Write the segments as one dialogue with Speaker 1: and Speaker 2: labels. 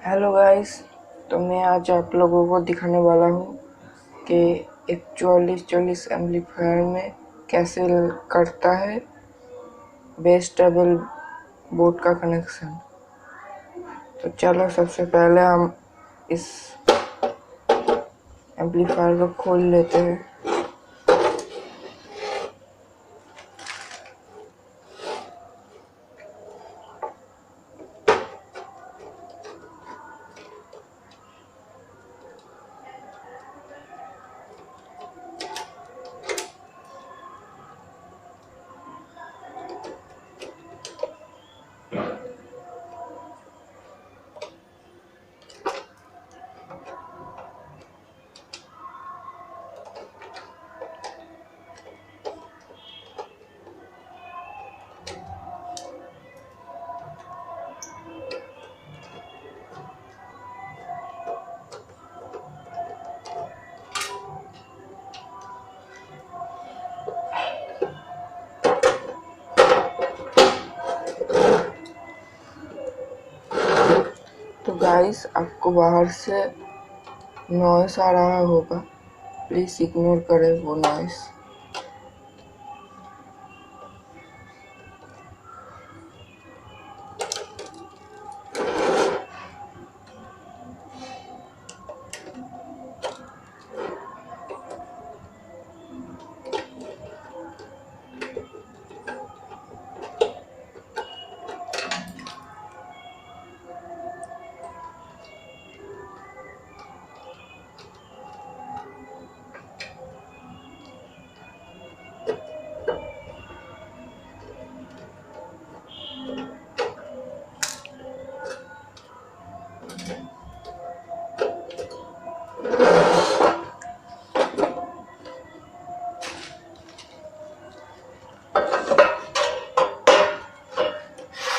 Speaker 1: Hello guys. तो मैं आज आप लोगों को दिखाने वाला हूँ कि एक 4440 एम्पलीफायर में कैसे करता है बेस ट्रेबल बोर्ड का कनेक्शन। तो चलो सबसे पहले हम इस एम्पलीफायर को खोल लेते हैं। तो गाइस, आपको बाहर से नॉइस आ रहा होगा, प्लीज़ इग्नोर करें वो नॉइस।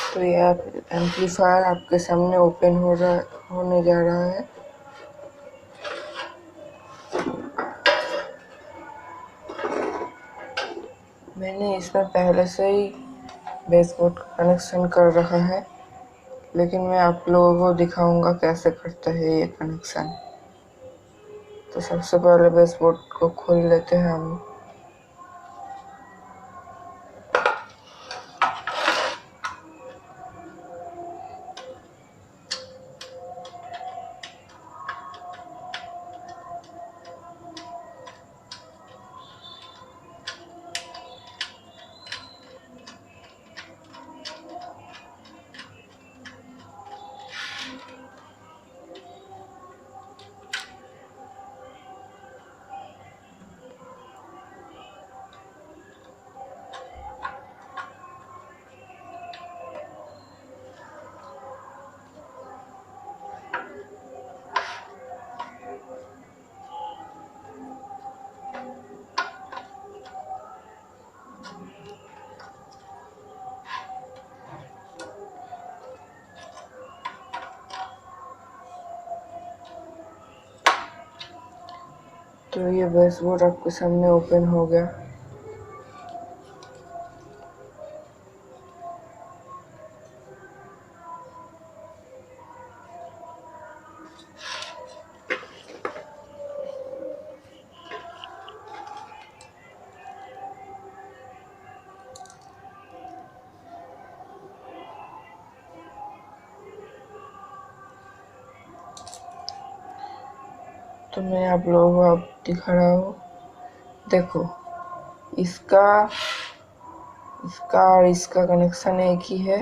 Speaker 1: तो ये एम्पलीफायर आपके सामने ओपन होने जा रहा है। मैंने इसमें पहले से ही बेसबोर्ड का कनेक्शन कर रखा है, लेकिन मैं आप लोगों को दिखाऊंगा कैसे करते हैं ये कनेक्शन। तो सबसे पहले बेसबोर्ड को खोल लेते हैं हम। तो ये बेसबोर्ड आपके सामने ओपन हो गया। तो मैं आप लोगों को अब दिखा रहा हूँ। देखो, इसका और इसका कनेक्शन एक ही है।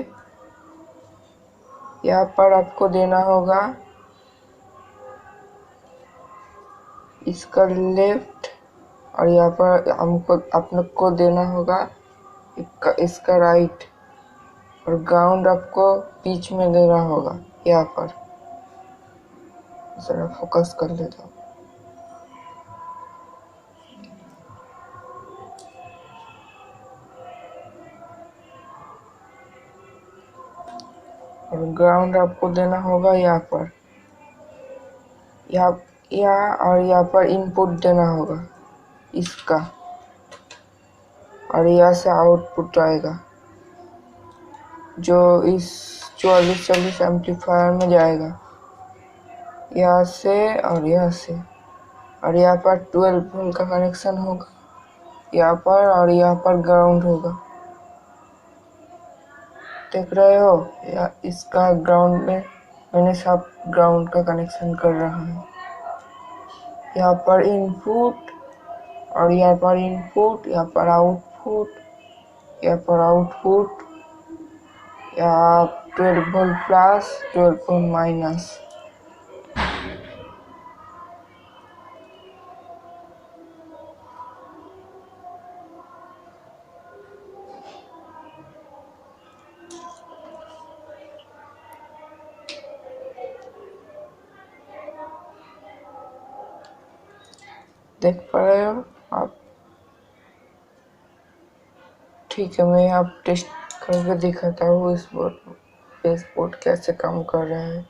Speaker 1: यहाँ पर आपको देना होगा इसका लेफ्ट, और यहाँ पर हमको अपने को देना होगा इसका राइट, और ग्राउंड आपको बीच में देना होगा। यहाँ पर जरा फोकस कर लेता हूँ। और ग्राउंड आपको देना होगा यहाँ पर, यहाँ और यहाँ पर इनपुट देना होगा इसका, और यहाँ से आउटपुट आएगा जो इस 4440 एम्पलीफायर में जाएगा। यहाँ से और यहाँ से, और यहाँ पर 12 वोल्ट का कनेक्शन होगा यहाँ पर, और यहाँ पर ग्राउंड होगा। देख रहे हो, या इसका ग्राउंड में मैंने सब ग्राउंड का कनेक्शन कर रहा है। यहाँ पर इनपुट और यहाँ पर इनपुट, यहाँ पर आउटपुट, यहाँ पर आउटपुट, यहाँ 12 वोल्ट प्लस 12 वोल्ट माइनस। देख पा रहे हो आप? ठीक है, मैं अब टेस्ट करके दिखाता हूँ इस बोर्ड कैसे काम कर रहा है।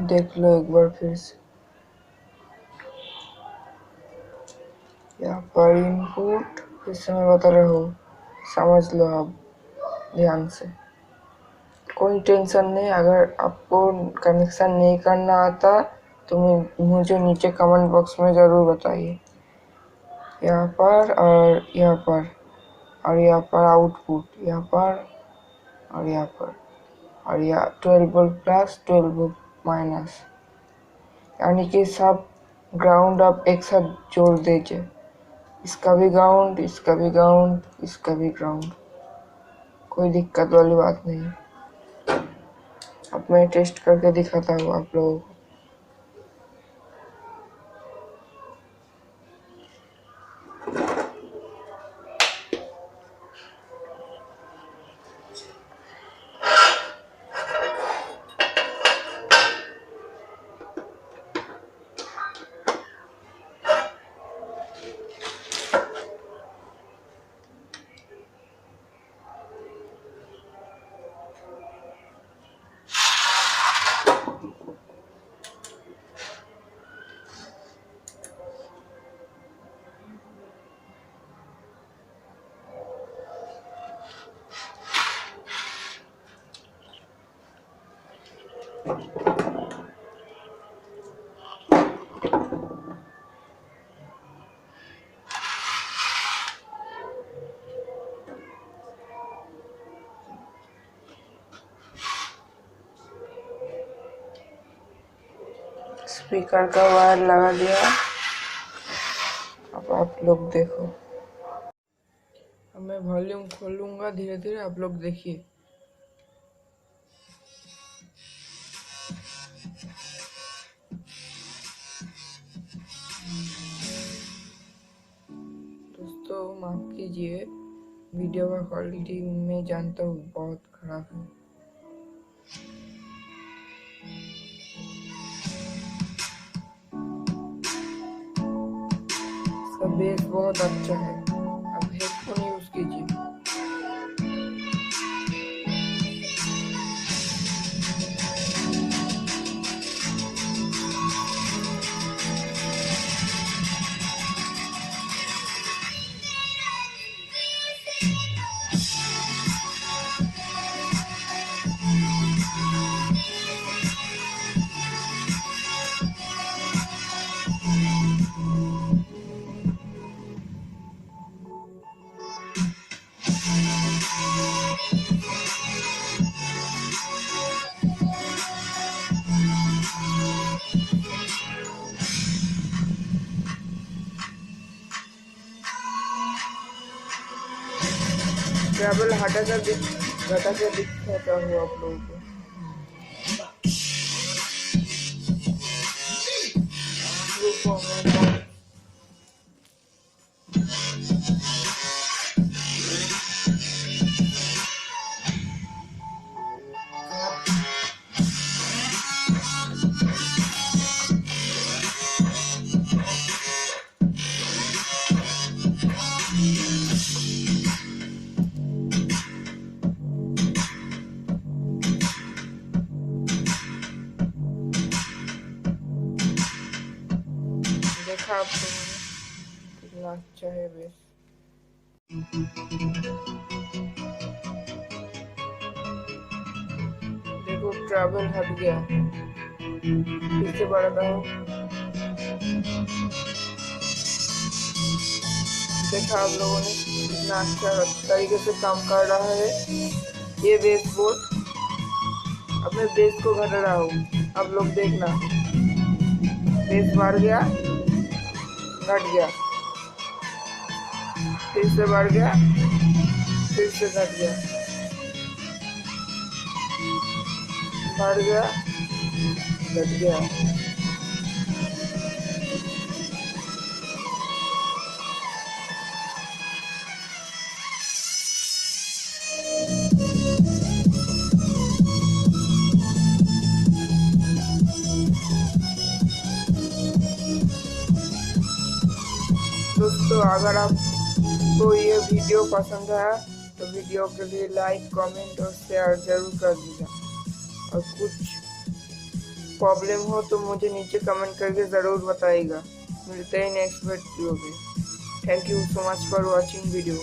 Speaker 1: देख लो एक बार फिर से। यहाँ पर इनपुट, फिर से मैं बता रहा हूँ, समझ लो आप ध्यान से। कोई टेंशन नहीं, अगर आपको कनेक्शन नहीं करना आता तो मुझे नीचे कमेंट बॉक्स में ज़रूर बताइए। यहाँ पर और यहाँ पर, और यहाँ पर आउटपुट, यहाँ पर और यहाँ पर, और यहाँ 12 वोल्ट प्लस 12 वोल्ट माइनस, यानी कि सब ग्राउंड आप एक साथ जोड़ दीजिए। इसका भी ग्राउंड, इसका भी ग्राउंड, इसका भी ग्राउंड, कोई दिक्कत वाली बात नहीं। अब मैं टेस्ट करके दिखाता हूँ आप लोगों को। स्पीकर का वायर लगा दिया। अब आप लोग देखो, अब मैं वॉल्यूम खोलूंगा धीरे धीरे, आप लोग देखिए। दोस्तों माफ कीजिए, वीडियो का क्वालिटी मैं जानता हूँ बहुत खराब है। इसका बेस बहुत अच्छा है। अब हेडफोन यूज कीजिए। ट्रेबल घटा के दिखाता हूँ आप लोगों को। देखा आप लोगों ने कितना अच्छा है बेस। देखो ट्रैवल हट गया, फिर से बढ़ता हूँ। देखा आप लोगों ने कितना अच्छा तरीके से काम कर रहा है ये बेस बोर्ड। अब मैं बेस को घटा रहा हूँ, अब लोग देखना, बेस बढ़ गया, घट गया, फिर से बढ़ गया, फिर से घट गया, बढ़ गया, घट गया। दोस्तों अगर आपको ये वीडियो पसंद आया तो वीडियो के लिए लाइक, कमेंट और शेयर जरूर कर दीजिएगा, और कुछ प्रॉब्लम हो तो मुझे नीचे कमेंट करके ज़रूर बताइएगा। मिलते हैं नेक्स्ट वीडियो में। Thank you so much for watching video.